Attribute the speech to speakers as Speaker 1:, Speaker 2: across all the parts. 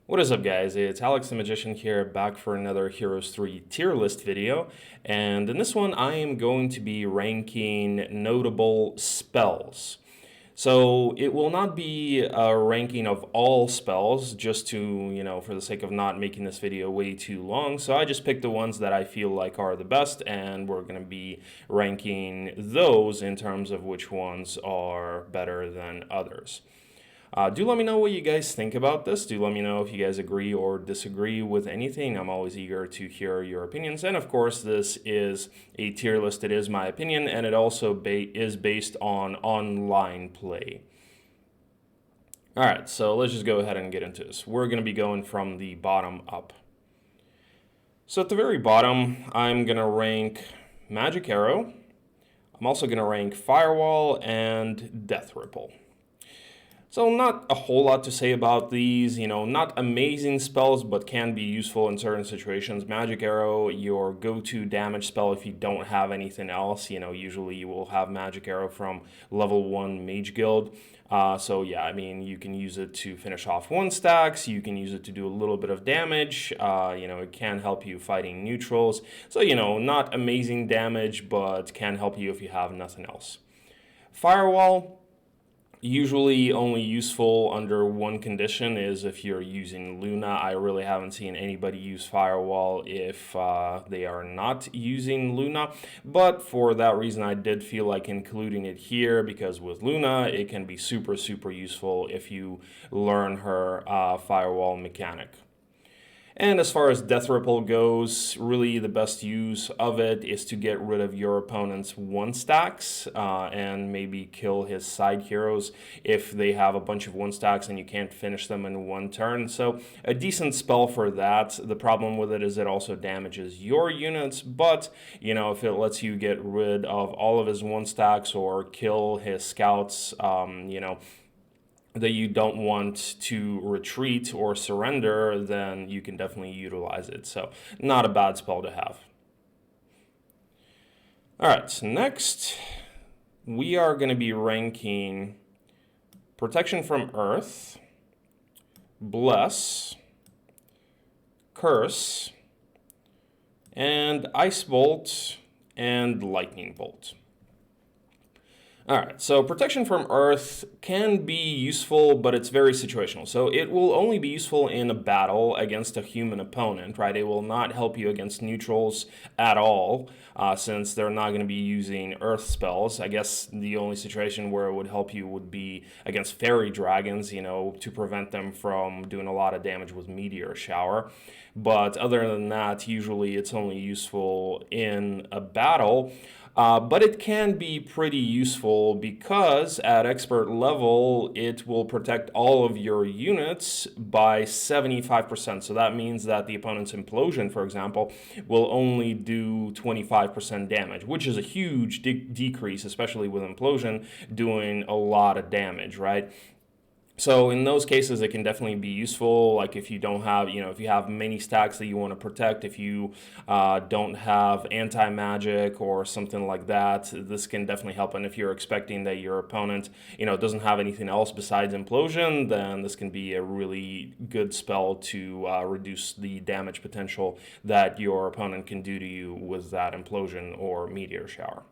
Speaker 1: What is up, guys? It's Alex the Magician here, back for another Heroes 3 tier list video. And in this one, I am going to be ranking notable spells. So it will not be a ranking of all spells, just to, for the sake of not making this video way too long. So I just picked the ones that I feel like are the best, and we're going to be ranking those in terms of which ones are better than others. Do let me know what you guys think about this. Do let me know if you guys agree or disagree with anything. I'm always eager to hear your opinions. And of course, this is a tier list. It is my opinion, and it also is based on online play. All right, so let's just go ahead and get into this. We're going to be going from the bottom up. So at the very bottom, I'm going to rank Magic Arrow. I'm also going to rank Firewall and Death Ripple. So not a whole lot to say about these, not amazing spells, but can be useful in certain situations. Magic Arrow, your go-to damage spell if you don't have anything else. Usually you will have Magic Arrow from level 1 Mage Guild. So yeah, I mean, you can use it to finish off 1-stacks. You can use it to do a little bit of damage. It can help you fighting neutrals. So, not amazing damage, but can help you if you have nothing else. Firewall, usually only useful under one condition is if you're using Luna. I really haven't seen anybody use Firewall if they are not using Luna, but for that reason I did feel like including it here, because with Luna it can be super useful if you learn her Firewall mechanic. And as far as Death Ripple goes, really the best use of it is to get rid of your opponent's 1-stacks and maybe kill his side heroes if they have a bunch of 1-stacks and you can't finish them in one turn. So a decent spell for that. The problem with it is it also damages your units, but if it lets you get rid of all of his 1-stacks or kill his scouts, that you don't want to retreat or surrender, then you can definitely utilize it. So not a bad spell to have. All right, so next we are going to be ranking Protection from Earth, Bless, Curse, and Ice Bolt and Lightning Bolt. All right, so Protection from Earth can be useful, but it's very situational. So it will only be useful in a battle against a human opponent, right? It will not help you against neutrals at all, since they're not going to be using Earth spells. I guess the only situation where it would help you would be against fairy dragons, to prevent them from doing a lot of damage with Meteor Shower. But other than that, usually it's only useful in a battle. But it can be pretty useful because at expert level, it will protect all of your units by 75%. So that means that the opponent's implosion, for example, will only do 25% damage, which is a huge decrease, especially with implosion doing a lot of damage, right? So in those cases, it can definitely be useful. Like if you don't have, if you have many stacks that you want to protect, if you don't have anti-magic or something like that, this can definitely help. And if you're expecting that your opponent, doesn't have anything else besides implosion, then this can be a really good spell to reduce the damage potential that your opponent can do to you with that implosion or meteor shower.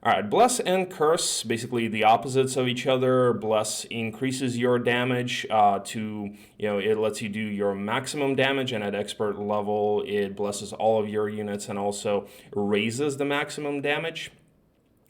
Speaker 1: All right, Bless and Curse, basically the opposites of each other. Bless increases your damage it lets you do your maximum damage, and at expert level, it blesses all of your units and also raises the maximum damage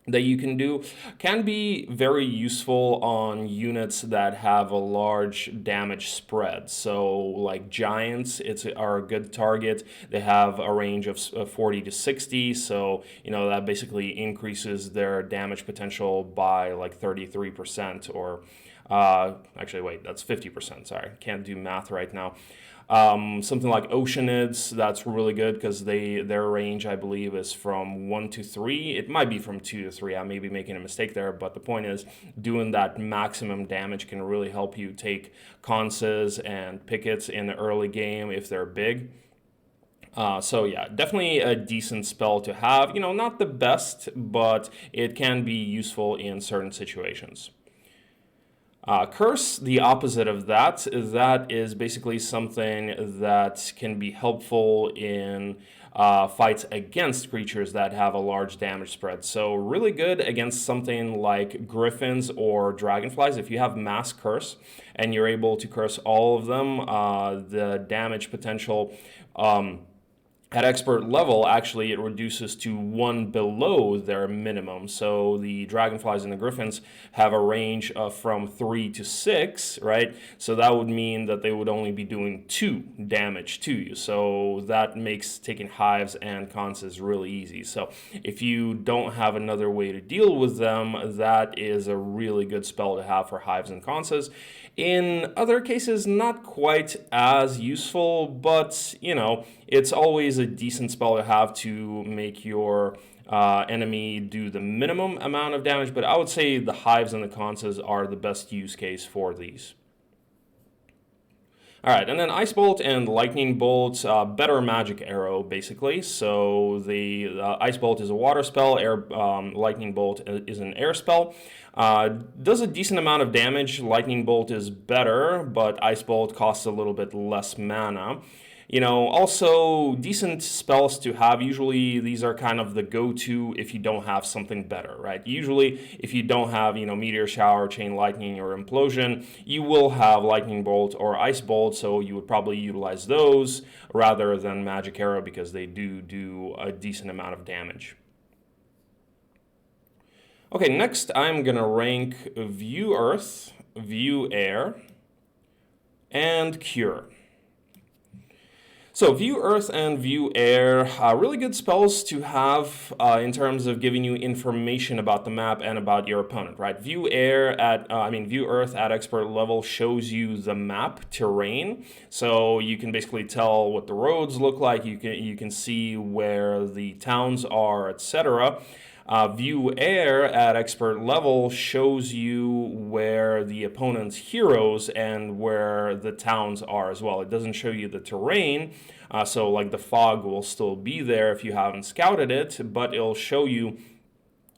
Speaker 1: that you can do. Can be very useful on units that have a large damage spread. So like giants, are a good target. They have a range of 40 to 60, so that basically increases their damage potential by like 33%, or actually wait, that's 50%, sorry, can't do math right now. Something like Oceanids, that's really good because their range, I believe, is from 1 to 3. It might be from 2 to 3. I may be making a mistake there, but the point is doing that maximum damage can really help you take conses and pickets in the early game if they're big. So yeah, definitely a decent spell to have. Not the best, but it can be useful in certain situations. Curse, the opposite of that, that is basically something that can be helpful in fights against creatures that have a large damage spread. So really good against something like griffins or dragonflies. If you have mass curse and you're able to curse all of them, the damage potential at expert level, actually, it reduces to 1 below their minimum. So the dragonflies and the griffins have a range of from 3 to 6, right? So that would mean that they would only be doing 2 damage to you. So that makes taking hives and conses really easy. So if you don't have another way to deal with them, that is a really good spell to have for hives and conses. In other cases, not quite as useful, but, you know, it's always a decent spell to have to make your enemy do the minimum amount of damage. But I would say the hives and the conses are the best use case for these. All right, and then Ice Bolt and Lightning Bolt, better magic arrow, basically. So the Ice Bolt is a water spell, Lightning Bolt is an air spell. Does a decent amount of damage. Lightning Bolt is better, but Ice Bolt costs a little bit less mana. You know, also decent spells to have. Usually these are kind of the go-to if you don't have something better, right? Usually if you don't have, you know, Meteor Shower, Chain Lightning, or Implosion, you will have Lightning Bolt or Ice Bolt, so you would probably utilize those rather than Magic Arrow because they do a decent amount of damage. Okay, next I'm gonna rank View Earth, View Air, and Cure. So View Earth and View Air, really good spells to have in terms of giving you information about the map and about your opponent, right? View Earth at expert level shows you the map terrain, so you can basically tell what the roads look like. You can see where the towns are, etc. View Air at expert level shows you where the opponent's heroes and where the towns are as well. It doesn't show you the terrain, so like the fog will still be there if you haven't scouted it, but it'll show you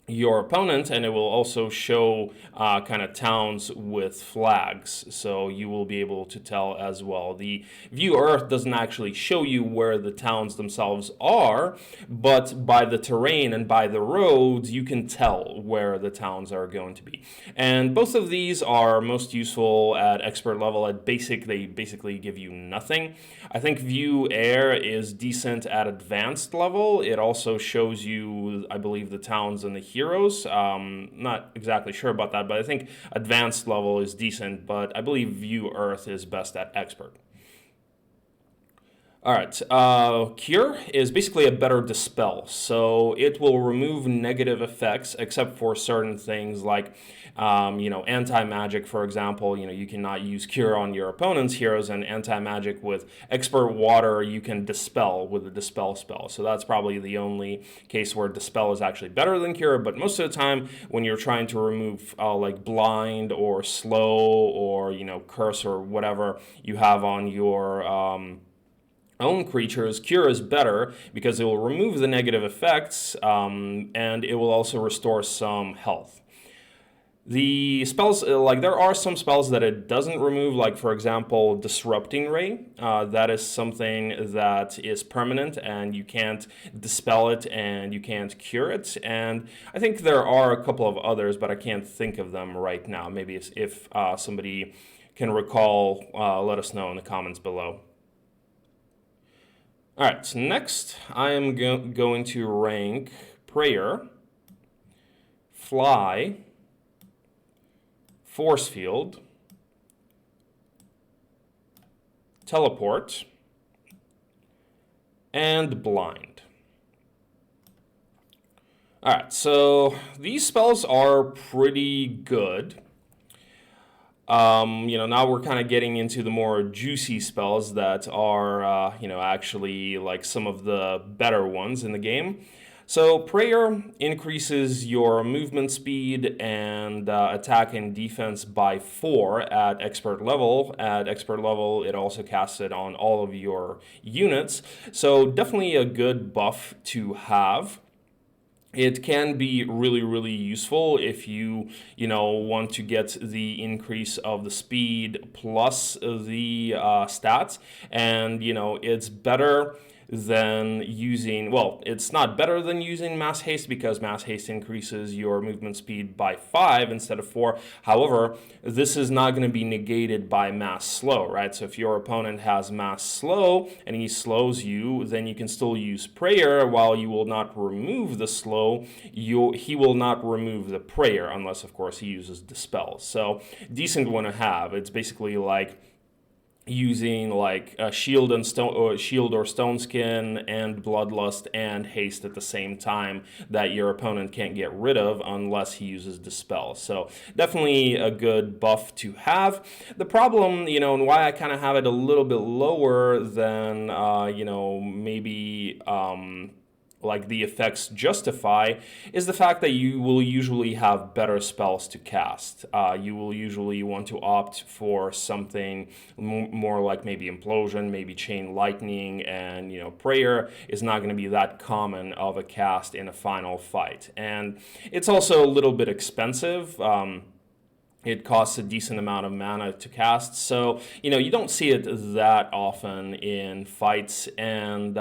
Speaker 1: your opponent, and it will also show kind of towns with flags, so you will be able to tell as well. The View Earth doesn't actually show you where the towns themselves are, but by the terrain and by the roads you can tell where the towns are going to be. And both of these are most useful at expert level. At basic, they basically give you nothing. I think View Air is decent at advanced level. It also shows you, I believe, the towns and the heroes. Not exactly sure about that, but I think advanced level is decent, but I believe View Earth is best at expert. All right, Cure is basically a better Dispel, so it will remove negative effects except for certain things like, Antimagic, for example. You cannot use Cure on your opponent's heroes, and Antimagic with Expert Water, you can Dispel with the Dispel spell. So that's probably the only case where Dispel is actually better than Cure, but most of the time when you're trying to remove like Blind or Slow or, Curse or whatever you have on your own creatures, Cure is better because it will remove the negative effects, and it will also restore some health. The spells, there are some spells that it doesn't remove, like for example, Disrupting Ray. That is something that is permanent and you can't dispel it and you can't cure it. And I think there are a couple of others, but I can't think of them right now. Maybe if somebody can recall, let us know in the comments below. All right, so next I am going to rank Prayer, Fly, Force Field, Teleport, and Blind. All right, so these spells are pretty good. Now we're kind of getting into the more juicy spells that are, actually like some of the better ones in the game. So Prayer increases your movement speed and attack and defense by 4 at expert level. At expert level, it also casts it on all of your units. So definitely a good buff to have. it can be really, really useful if you want to get the increase of the speed plus the stats. And, it's better than using, well, it's not better than using mass haste because mass haste increases your movement speed by 5 instead of 4. However, this is not going to be negated by mass slow, right? So if your opponent has mass slow and he slows you, then you can still use prayer. While you will not remove the slow, he will not remove the prayer unless, of course, he uses dispel. So decent one to have. It's basically like using like a shield and stone, or shield or stone skin and bloodlust and haste at the same time that your opponent can't get rid of unless he uses dispel. So definitely a good buff to have. The problem, and why I kind of have it a little bit lower than maybe like the effects justify, is the fact that you will usually have better spells to cast. You will usually want to opt for something more like maybe Implosion, maybe Chain Lightning, and Prayer is not going to be that common of a cast in a final fight. And it's also a little bit expensive. It costs a decent amount of mana to cast, so you don't see it that often in fights. And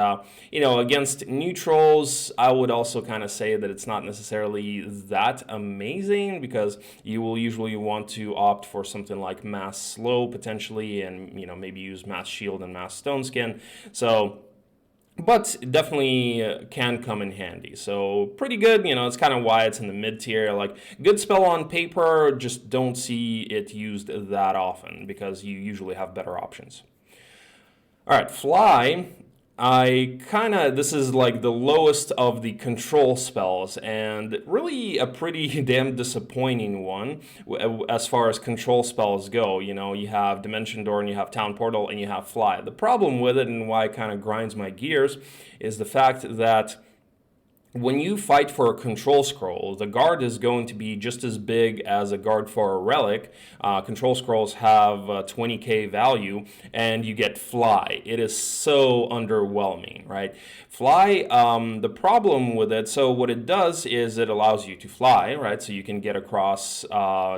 Speaker 1: against neutrals, I would also kind of say that it's not necessarily that amazing, because you will usually want to opt for something like mass slow potentially, and maybe use mass shield and mass stone skin. But definitely can come in handy. So pretty good. It's kind of why it's in the mid tier. Like, good spell on paper, just don't see it used that often because you usually have better options. All right, Fly. This is like the lowest of the control spells, and really a pretty damn disappointing one as far as control spells go. You have Dimension Door and you have Town Portal and you have Fly. The problem with it, and why it kind of grinds my gears, is the fact that when you fight for a control scroll, the guard is going to be just as big as a guard for a relic. Control scrolls have 20k value, and you get Fly. It is so underwhelming, right? Fly, the problem with it, so what it does is it allows you to fly, right? So you can get across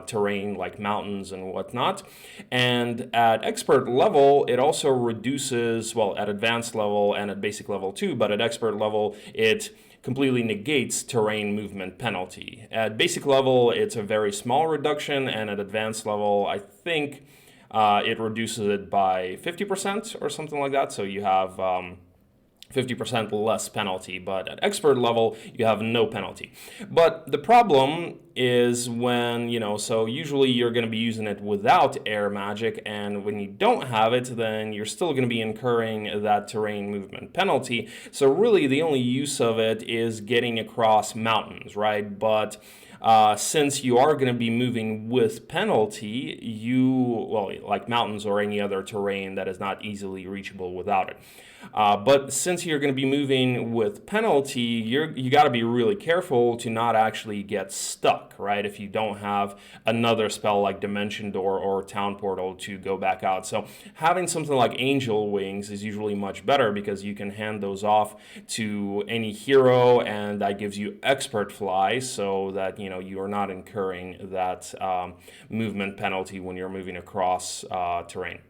Speaker 1: terrain like mountains and whatnot. And at expert level, it also reduces, well, at advanced level and at basic level too, but at expert level, it completely negates terrain movement penalty. At basic level, it's a very small reduction, and at advanced level, I think it reduces it by 50% or something like that. So you have 50% less penalty, but at expert level, you have no penalty. But the problem is when, so usually you're going to be using it without air magic, and when you don't have it, then you're still going to be incurring that terrain movement penalty. So really the only use of it is getting across mountains, right? But since you are going to be moving with penalty, like mountains or any other terrain that is not easily reachable without it. But since you're going to be moving with penalty, you got to be really careful to not actually get stuck, right? If you don't have another spell like Dimension Door or Town Portal to go back out. So having something like Angel Wings is usually much better, because you can hand those off to any hero, and that gives you expert fly, so that you are not incurring that movement penalty when you're moving across terrain.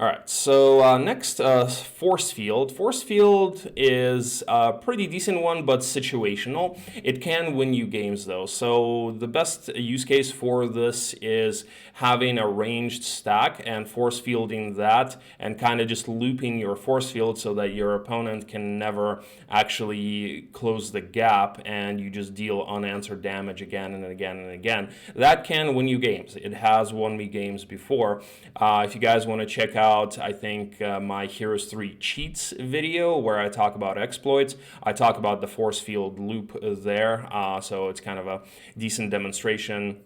Speaker 1: All right, so next, Force Field. Force Field is a pretty decent one, but situational. It can win you games, though. So the best use case for this is having a ranged stack and force fielding that, and kind of just looping your force field so that your opponent can never actually close the gap, and you just deal unanswered damage again and again and again. That can win you games. It has won me games before. If you guys want to check out, I think, my Heroes 3 Cheats video where I talk about exploits, I talk about the force field loop there, so it's kind of a decent demonstration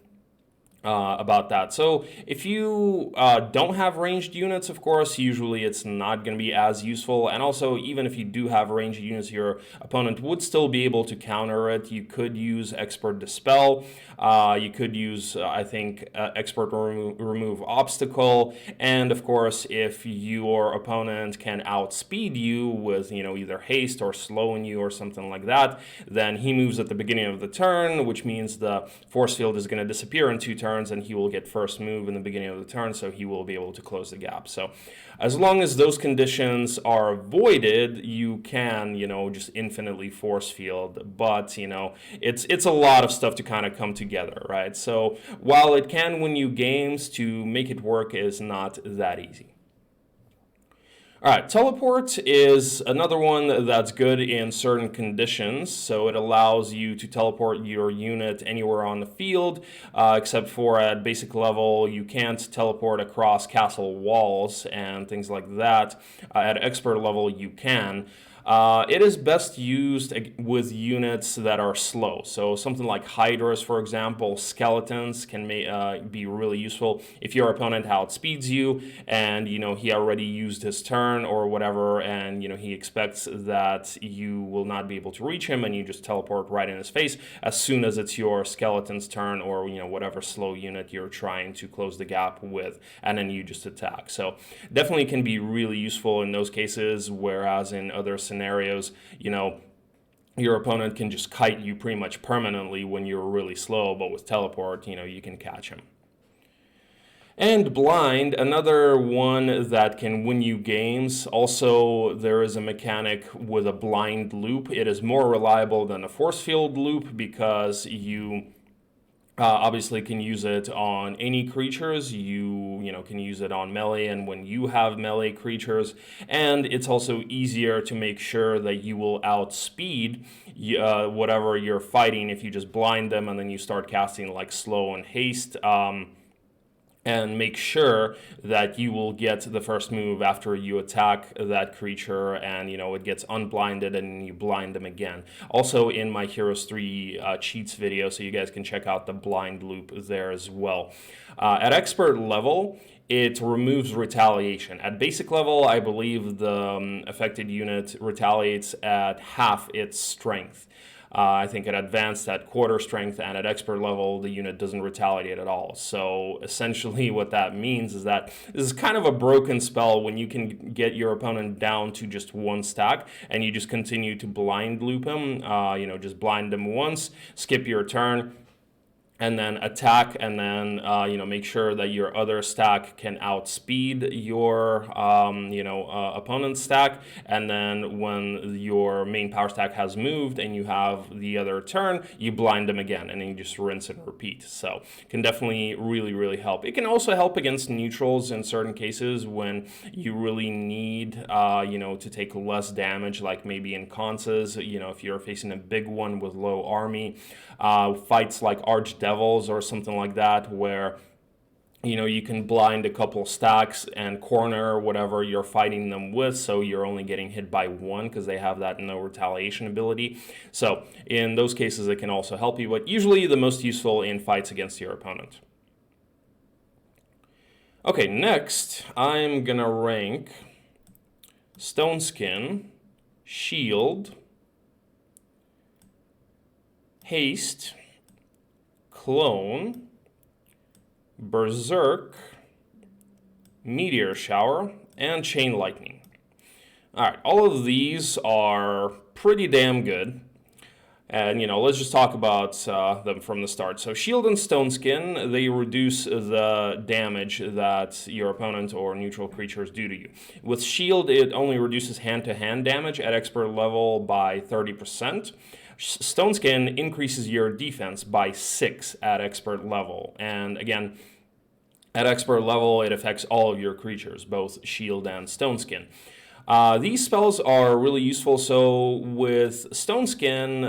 Speaker 1: about that. So if you don't have ranged units, of course, usually it's not going to be as useful. And also, even if you do have ranged units, your opponent would still be able to counter it. You could use Expert Dispel. You could use, I think, Expert Remove Obstacle. And of course, if your opponent can outspeed you with, either haste or slowing you or something like that, then he moves at the beginning of the turn, which means the force field is going to disappear in 2 turns, and he will get first move in the beginning of the turn, so he will be able to close the gap. So as long as those conditions are avoided, you can, just infinitely force field, but, it's a lot of stuff to kind of come together, right? So while it can win you games, to make it work is not that easy. All right, teleport is another one that's good in certain conditions. So it allows you to teleport your unit anywhere on the field, except for at basic level, you can't teleport across castle walls and things like that. At expert level, you can. It is best used with units that are slow. So something like Hydras, for example, skeletons can be really useful. If your opponent outspeeds you and, he already used his turn or whatever, and, he expects that you will not be able to reach him, and you just teleport right in his face as soon as it's your skeleton's turn, or, whatever slow unit you're trying to close the gap with, and then you just attack. So definitely can be really useful in those cases, whereas in other scenarios, your opponent can just kite you pretty much permanently when you're really slow, but with teleport, you can catch him. And blind, another one that can win you games. Also, there is a mechanic with a blind loop. It is more reliable than a force field loop because you obviously can use it on any creatures. You can use it on melee and when you have melee creatures, and it's also easier to make sure that you will outspeed whatever you're fighting if you just blind them and then you start casting like slow and haste. And make sure that you will get the first move after you attack that creature, and it gets unblinded and you blind them again. Also in my Heroes 3 cheats video, so you guys can check out the blind loop there as well. At expert level, it removes retaliation. At basic level, I believe the affected unit retaliates at half its strength. I think at advanced, at quarter strength, and at expert level, the unit doesn't retaliate at all. So essentially what that means is that this is kind of a broken spell when you can get your opponent down to just 1 stack and you just continue to blind loop him, just blind them once, skip your turn, and then attack, and then make sure that your other stack can outspeed your opponent's stack, and then when your main power stack has moved and you have the other turn, you blind them again, and then you just rinse and repeat. So can definitely really help. It can also help against neutrals in certain cases when you really need to take less damage, like maybe in conses, if you're facing a big one with low army. Fights like Archdevils or something like that, where you can blind a couple stacks and corner whatever you're fighting them with, so you're only getting hit by 1 because they have that no retaliation ability. So in those cases, it can also help you, but usually the most useful in fights against your opponent. Okay, next I'm gonna rank Stone Skin, Shield, Haste, Clone, Berserk, Meteor Shower, and Chain Lightning. Alright, all of these are pretty damn good. And, let's just talk about them from the start. So Shield and Stone Skin, they reduce the damage that your opponent or neutral creatures do to you. With Shield, it only reduces hand-to-hand damage at expert level by 30%. Stone Skin increases your defense by 6 at expert level. And again, at expert level, it affects all of your creatures, both Shield and Stone Skin. These spells are really useful. So with Stone Skin,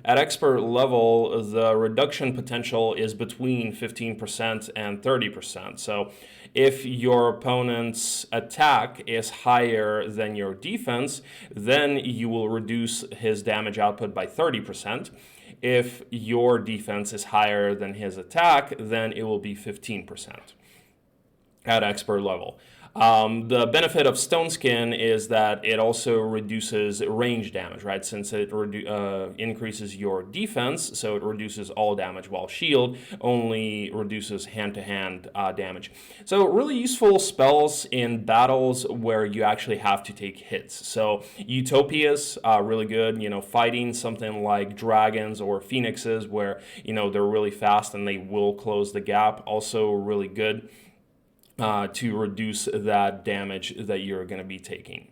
Speaker 1: at expert level, the reduction potential is between 15% and 30%. So if your opponent's attack is higher than your defense, then you will reduce his damage output by 30%. if your defense is higher than his attack, then it will be 15% at expert level. The benefit of Stone Skin is that it also reduces range damage, right? Since it increases your defense, so it reduces all damage, while Shield only reduces hand-to-hand damage. So really useful spells in battles where you actually have to take hits. So Utopia's really good, fighting something like dragons or phoenixes where, they're really fast and they will close the gap. Also really good to reduce that damage that you're going to be taking.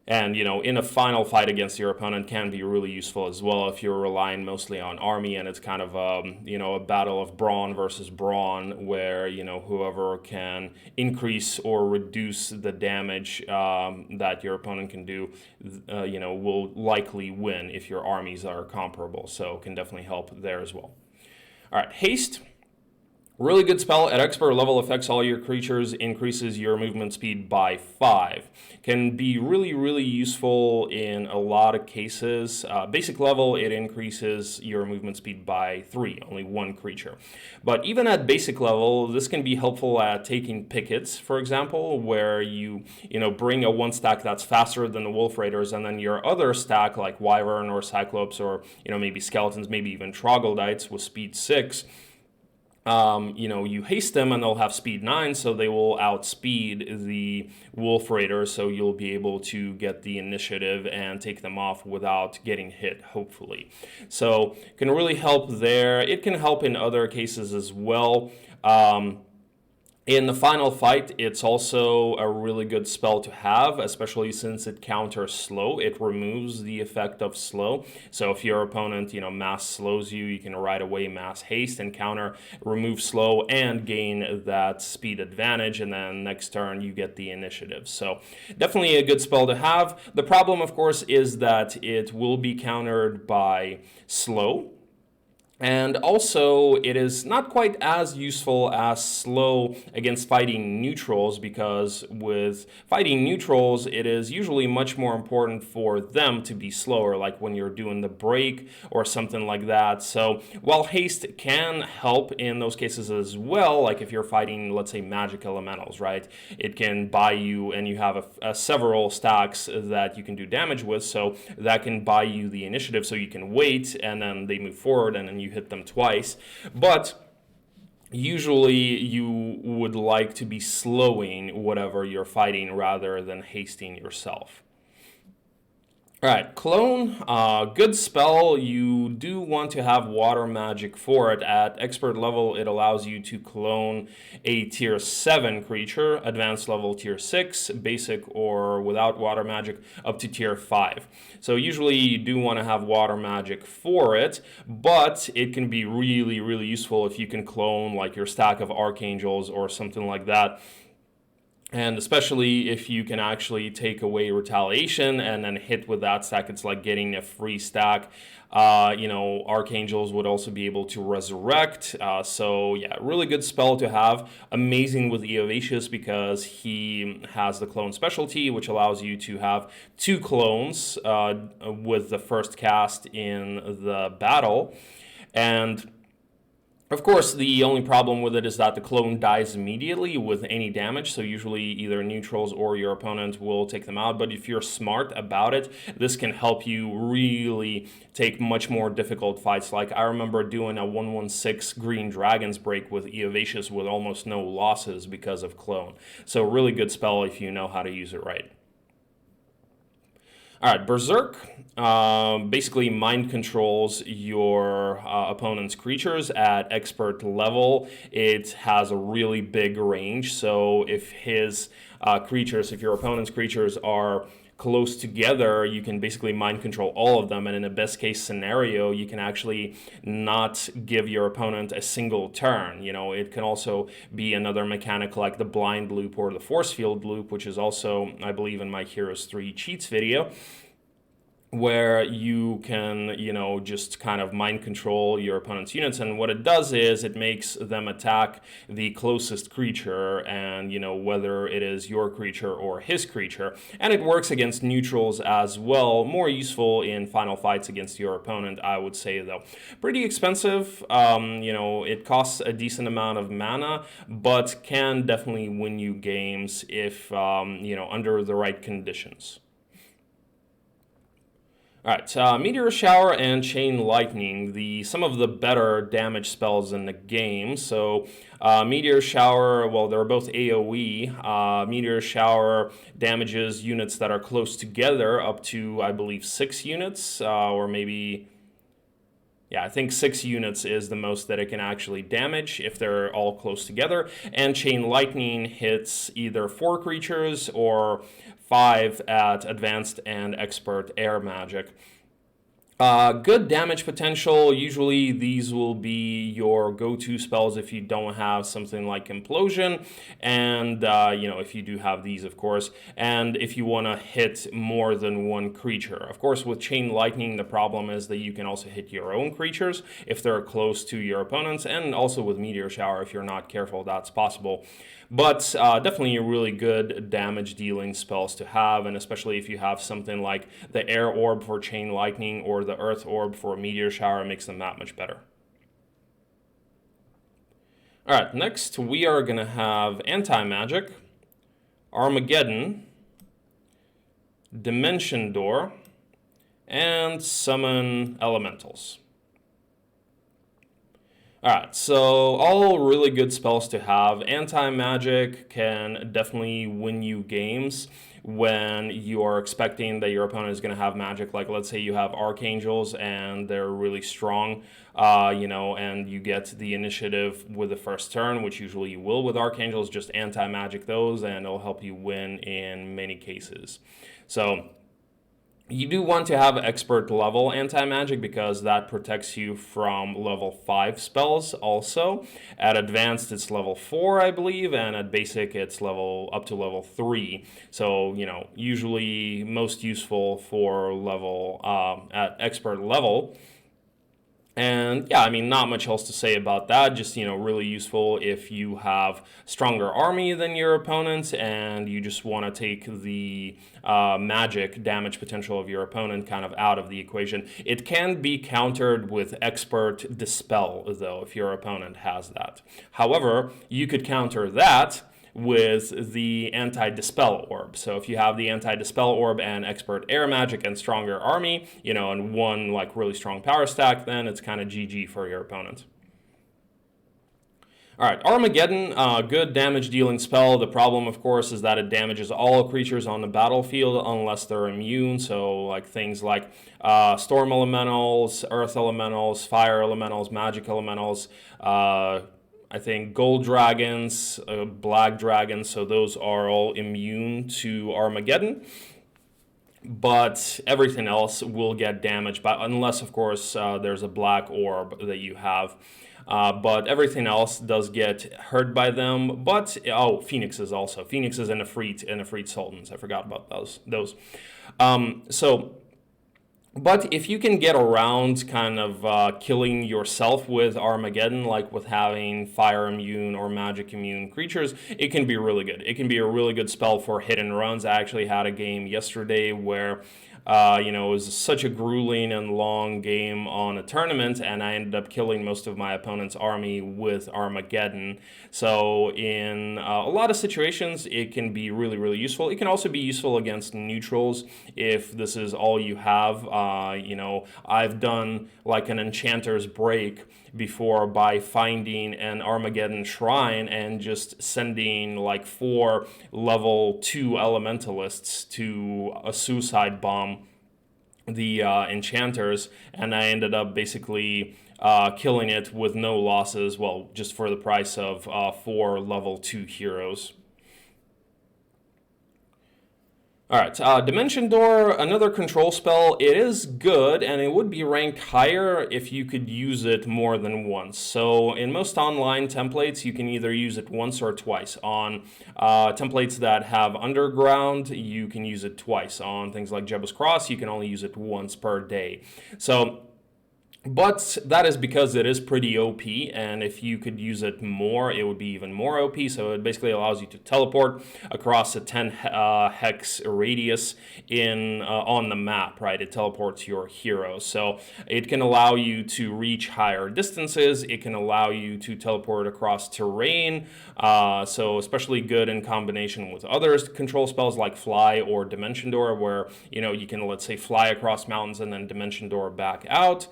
Speaker 1: And, in a final fight against your opponent can be really useful as well if you're relying mostly on army and it's kind of, a battle of brawn versus brawn where, whoever can increase or reduce the damage that your opponent can do, will likely win if your armies are comparable. So can definitely help there as well. All right, Haste. Really good spell. At expert level, affects all your creatures, increases your movement speed by 5. Can be really, really useful in a lot of cases. Basic level, it increases your movement speed by 3, only one creature. But even at basic level, this can be helpful at taking pickets, for example, where you bring a one stack that's faster than the Wolf Raiders, and then your other stack, like Wyvern or Cyclops or maybe Skeletons, maybe even Troglodytes with speed 6, you haste them and they'll have speed 9, so they will outspeed the Wolf Raider, so you'll be able to get the initiative and take them off without getting hit, hopefully. So can really help there. It can help in other cases as well. In the final fight, it's also a really good spell to have, especially since it counters slow. It removes the effect of slow. So if your opponent, mass slows you, you can right away mass haste and counter, remove slow, and gain that speed advantage. And then next turn, you get the initiative. So definitely a good spell to have. The problem, of course, is that it will be countered by slow. And also, it is not quite as useful as slow against fighting neutrals, because with fighting neutrals, it is usually much more important for them to be slower, like when you're doing the break or something like that. So while haste can help in those cases as well, like if you're fighting, let's say, magic elementals, right? It can buy you, and you have several stacks that you can do damage with, so that can buy you the initiative, so you can wait, and then they move forward, and then you hit them twice. But usually you would like to be slowing whatever you're fighting rather than hasting yourself. All right, Clone, good spell. You do want to have water magic for it. At expert level, it allows you to clone a tier 7 creature, advanced level tier 6, basic or without water magic, up to tier 5. So usually you do want to have water magic for it, but it can be really, really useful if you can clone like your stack of archangels or something like that. And especially if you can actually take away retaliation and then hit with that stack, it's like getting a free stack. Archangels would also be able to resurrect. So yeah, really good spell to have. Amazing with Eovacious because he has the clone specialty, which allows you to have 2 clones with the first cast in the battle. And of course, the only problem with it is that the clone dies immediately with any damage, so usually either neutrals or your opponent will take them out. But if you're smart about it, this can help you really take much more difficult fights. Like I remember doing a 1/1/6 Green Dragons break with Eovacious with almost no losses because of clone. So really good spell if you know how to use it right. All right, Berserk basically mind controls your opponent's creatures at expert level. It has a really big range, so if his if your opponent's creatures are close together, you can basically mind control all of them, and in a best case scenario, you can actually not give your opponent a single turn. It can also be another mechanic like the blind loop or the force field loop, which is also, I believe, in my Heroes 3 cheats video. where you can, just kind of mind control your opponent's units. And what it does is it makes them attack the closest creature, and, whether it is your creature or his creature. And it works against neutrals as well. More useful in final fights against your opponent, I would say, though. Pretty expensive. It costs a decent amount of mana, but can definitely win you games if, under the right conditions. All right, Meteor Shower and Chain Lightning, some of the better damage spells in the game. So Meteor Shower, well, they're both AoE. Meteor Shower damages units that are close together up to, I believe, 6 units, or maybe... Yeah, I think 6 units is the most that it can actually damage if they're all close together. And Chain Lightning hits either 4 creatures or 5 at Advanced and Expert Air Magic. Good damage potential. Usually these will be your go-to spells if you don't have something like Implosion, and if you do have these, of course, and if you want to hit more than one creature. Of course, with Chain Lightning, the problem is that you can also hit your own creatures if they're close to your opponents, and also with Meteor Shower, if you're not careful, that's possible. But definitely really good damage dealing spells to have, and especially if you have something like the Air Orb for Chain Lightning or the Earth Orb for Meteor Shower, it makes them that much better. Alright, next we are going to have Antimagic, Armageddon, Dimension Door, and Summon Elementals. Alright, so all really good spells to have. Anti-Magic can definitely win you games when you are expecting that your opponent is going to have magic. Like, let's say you have Archangels and they're really strong, and you get the initiative with the first turn, which usually you will with Archangels. Just Anti-Magic those, and it'll help you win in many cases. So you do want to have expert level anti-magic because that protects you from level 5 spells also. At advanced it's level 4, I believe, and at basic it's up to level 3. So, usually most useful for level at expert level. And yeah, I mean, not much else to say about that. Just, really useful if you have stronger army than your opponent and you just want to take the magic damage potential of your opponent kind of out of the equation. It can be countered with Expert Dispel, though, if your opponent has that. However, you could counter that with the Anti-Dispel Orb. So if you have the Anti-Dispel Orb and Expert Air Magic and stronger army, and one like really strong power stack, then it's kind of GG for your opponent. Alright, Armageddon, good damage dealing spell. The problem, of course, is that it damages all creatures on the battlefield unless they're immune. So like things like Storm Elementals, Earth Elementals, Fire Elementals, Magic Elementals, I think Gold Dragons, Black Dragons, so those are all immune to Armageddon. But everything else will get damaged, unless, of course, there's a black orb that you have. But everything else does get hurt by them. But, Phoenixes also. Phoenixes and Ifrit Sultans. I forgot about those. But if you can get around kind of killing yourself with Armageddon, like with having fire immune or magic immune creatures, it can be really good. It can be a really good spell for hit and runs. I actually had a game yesterday where it was such a grueling and long game on a tournament, and I ended up killing most of my opponent's army with Armageddon. So in a lot of situations, it can be really, really useful. It can also be useful against neutrals if this is all you have. I've done like an Enchanter's Break before by finding an Armageddon Shrine and just sending like 4 level 2 elementalists to a suicide bomb the enchanters, and I ended up basically killing it with no losses, well, just for the price of 4 level 2 heroes. All right, Dimension Door, another control spell. It is good, and it would be ranked higher if you could use it more than once. So in most online templates, you can either use it once or twice. On templates that have Underground, you can use it twice. On things like Jebus Cross, you can only use it once per day. But that is because it is pretty OP, and if you could use it more, it would be even more OP. So it basically allows you to teleport across a 10 hex radius on the map, right? It teleports your heroes. So it can allow you to reach higher distances. It can allow you to teleport across terrain. So especially good in combination with other control spells like Fly or Dimension Door, where you can, let's say, fly across mountains and then Dimension Door back out.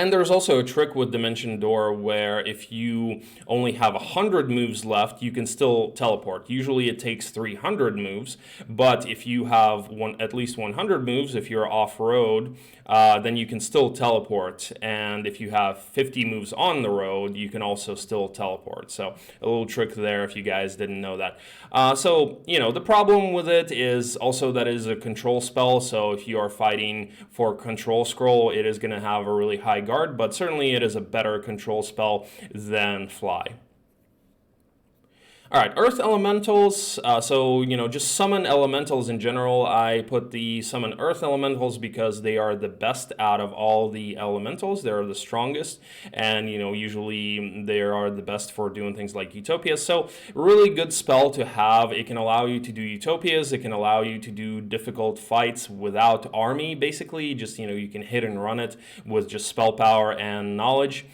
Speaker 1: And there's also a trick with Dimension Door where if you only have 100 moves left, you can still teleport. Usually it takes 300 moves, but if you have at least 100 moves, if you're off-road, then you can still teleport. And if you have 50 moves on the road, you can also still teleport. So a little trick there if you guys didn't know that. So the problem with it is also that it is a control spell. So if you are fighting for control scroll, it is going to have a really high guard, but certainly it is a better control spell than Fly. All right, Earth Elementals, so just summon elementals in general. I put the summon Earth Elementals because they are the best out of all the elementals. They're the strongest, and usually they are the best for doing things like Utopias. So really good spell to have. It can allow you to do Utopias. It can allow you to do difficult fights without army, basically. Just, you can hit and run it with just spell power and knowledge.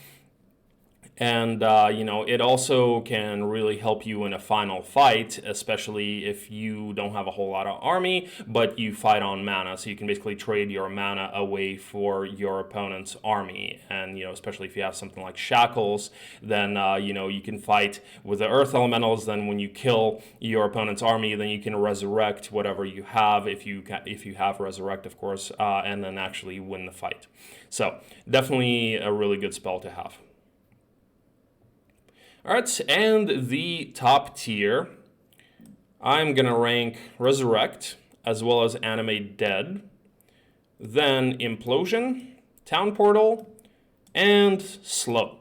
Speaker 1: And, it also can really help you in a final fight, especially if you don't have a whole lot of army, but you fight on mana. So you can basically trade your mana away for your opponent's army. And, especially if you have something like Shackles, then, you can fight with the Earth Elementals. Then when you kill your opponent's army, then you can resurrect whatever you have, if you have Resurrect, of course, and then actually win the fight. So definitely a really good spell to have. All right, and the top tier, I'm going to rank Resurrect as well as Animate Dead, then Implosion, Town Portal, and Slow.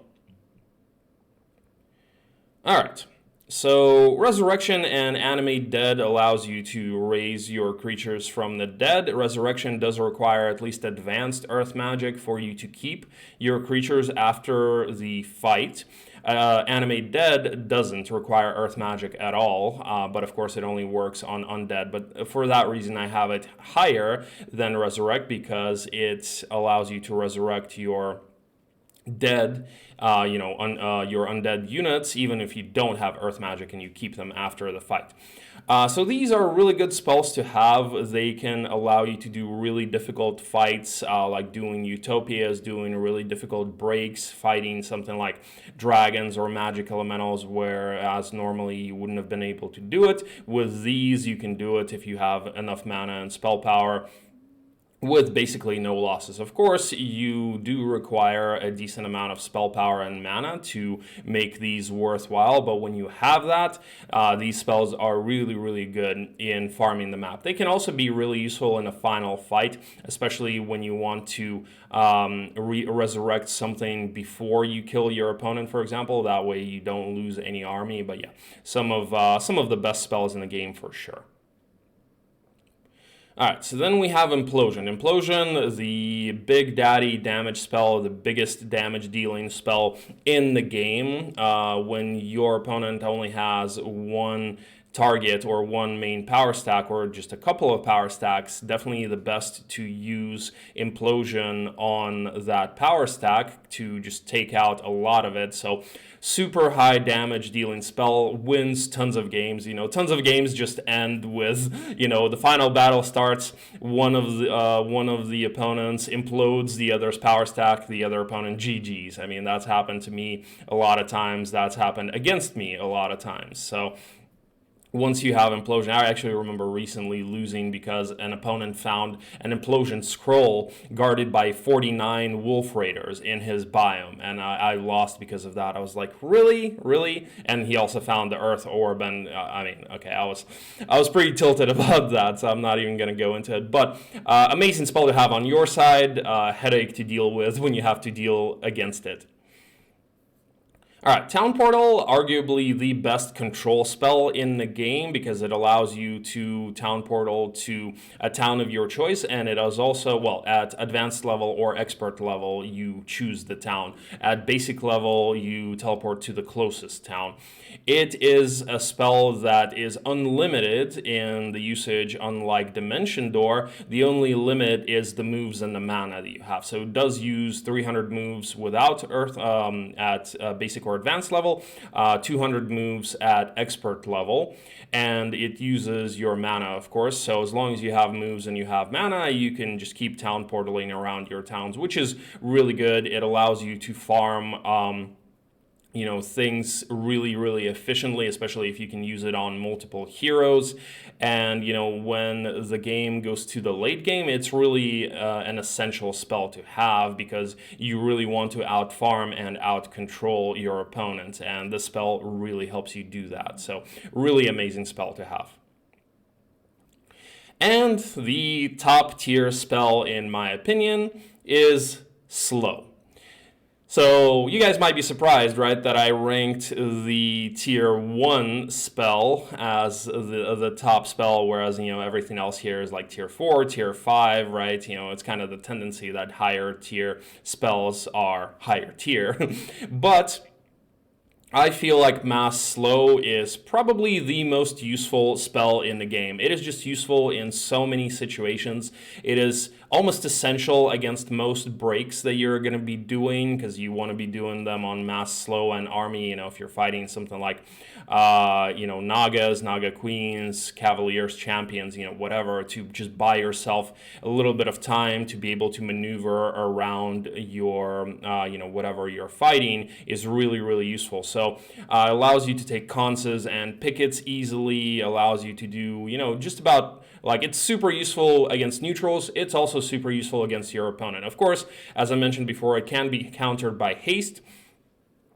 Speaker 1: All right, so Resurrection and Animate Dead allows you to raise your creatures from the dead. Resurrection does require at least advanced Earth Magic for you to keep your creatures after the fight. Animate Dead doesn't require Earth Magic at all, but of course it only works on undead. But for that reason, I have it higher than Resurrect because it allows you to resurrect your dead, your undead units, even if you don't have Earth Magic and you keep them after the fight. So these are really good spells to have. They can allow you to do really difficult fights, like doing Utopias, doing really difficult breaks, fighting something like dragons or magic elementals, whereas normally you wouldn't have been able to do it. With these, you can do it if you have enough mana and spell power, with basically no losses. Of course, you do require a decent amount of spell power and mana to make these worthwhile, but when you have that, these spells are really, really good in farming the map. They can also be really useful in a final fight, especially when you want to resurrect something before you kill your opponent, for example. That way you don't lose any army. But yeah, some of the best spells in the game for sure. Alright, so then we have Implosion. Implosion, the big daddy damage spell, the biggest damage dealing spell in the game. When your opponent only has one target or one main power stack or just a couple of power stacks, definitely the best to use Implosion on that power stack to just take out a lot of it. So super high damage dealing spell, wins tons of games. Tons of games just end with, the final battle starts, one of the opponents implodes the other's power stack, the other opponent GG's. I mean, that's happened to me a lot of times. That's happened against me a lot of times. So once you have implosion, I actually remember recently losing because an opponent found an implosion scroll guarded by 49 wolf raiders in his biome, and I lost because of that. I was like, really? And he also found the earth orb, and I mean, okay, I was pretty tilted about that, so I'm not even gonna go into it. But amazing spell to have on your side, headache to deal with when you have to deal against it. All right, Town Portal, arguably the best control spell in the game because it allows you to Town Portal to a town of your choice, and it is also, well, at advanced level or expert level, you choose the town. At basic level, you teleport to the closest town. It is a spell that is unlimited in the usage, unlike Dimension Door. The only limit is the moves and the mana that you have. So it does use 300 moves without Earth at basic or advanced level, 200 moves at expert level, and it uses your mana, of course. So as long as you have moves and you have mana, you can just keep town portaling around your towns, which is really good. It allows you to farm things really efficiently, especially if you can use it on multiple heroes. And when the game goes to the late game, it's really an essential spell to have because you really want to out farm and out control your opponent, and this spell really helps you do that. So really amazing spell to have. And the top tier spell, in my opinion, is Slow. So you guys might be surprised, right, that I ranked the tier 1 spell as the top spell, whereas, everything else here is like tier 4, tier 5, right? It's kind of the tendency that higher tier spells are higher tier. But I feel like Mass Slow is probably the most useful spell in the game. It is just useful in so many situations. It is almost essential against most breaks that you're going to be doing because you want to be doing them on Mass Slow and Army. If you're fighting something like, Nagas, Naga Queens, Cavaliers, Champions, whatever, to just buy yourself a little bit of time to be able to maneuver around your, whatever you're fighting is really useful. So it allows you to take conses and pickets easily, allows you to do, just about, it's super useful against neutrals. It's also super useful against your opponent. Of course, as I mentioned before, it can be countered by haste.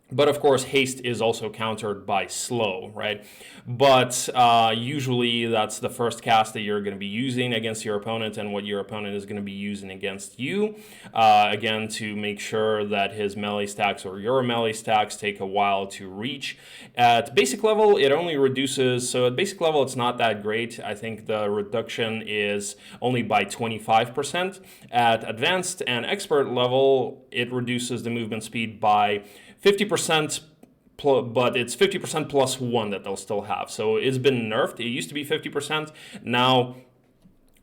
Speaker 1: But of course, haste is also countered by slow, right? But usually that's the first cast that you're going to be using against your opponent and what your opponent is going to be using against you. Again, to make sure that his melee stacks or your melee stacks take a while to reach. At basic level, it only reduces, so at basic level, it's not that great. I think the reduction is only by 25%. At advanced and expert level, it reduces the movement speed by 50%, but it's 50% plus 1 that they'll still have. So it's been nerfed. It used to be 50%. Now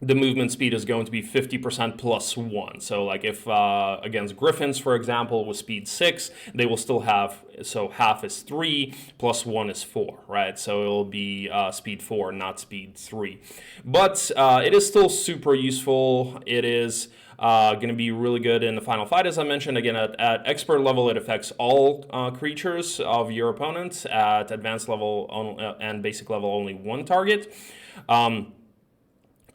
Speaker 1: the movement speed is going to be 50% plus 1. So if against Griffins, for example, with speed 6, they will still have, so half is 3, plus 1 is 4, right? So it'll be speed 4, not speed 3. But it is still super useful. It is going to be really good in the final fight, as I mentioned. Again, at expert level, it affects all creatures of your opponent. At advanced level and basic level, only one target.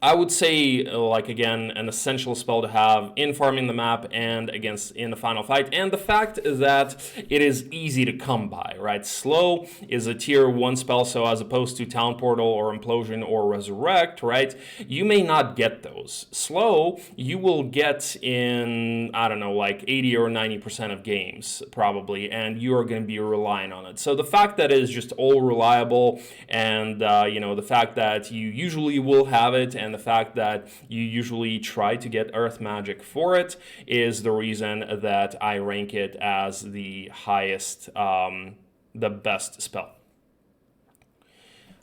Speaker 1: I would say, again, an essential spell to have in farming the map and in the final fight. And the fact that it is easy to come by, right? Slow is a tier 1 spell, so as opposed to Town Portal or Implosion or Resurrect, right? You may not get those. Slow, you will get in, 80 or 90% of games, probably, and you are going to be relying on it. So the fact that it is just all reliable and, the fact that you usually will have it and the fact that you usually try to get Earth Magic for it is the reason that I rank it as the highest, the best spell.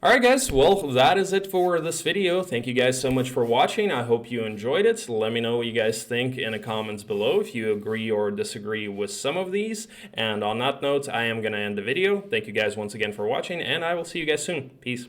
Speaker 1: Alright guys, well that is it for this video. Thank you guys so much for watching. I hope you enjoyed it. Let me know what you guys think in the comments below if you agree or disagree with some of these. And on that note, I am going to end the video. Thank you guys once again for watching, and I will see you guys soon. Peace.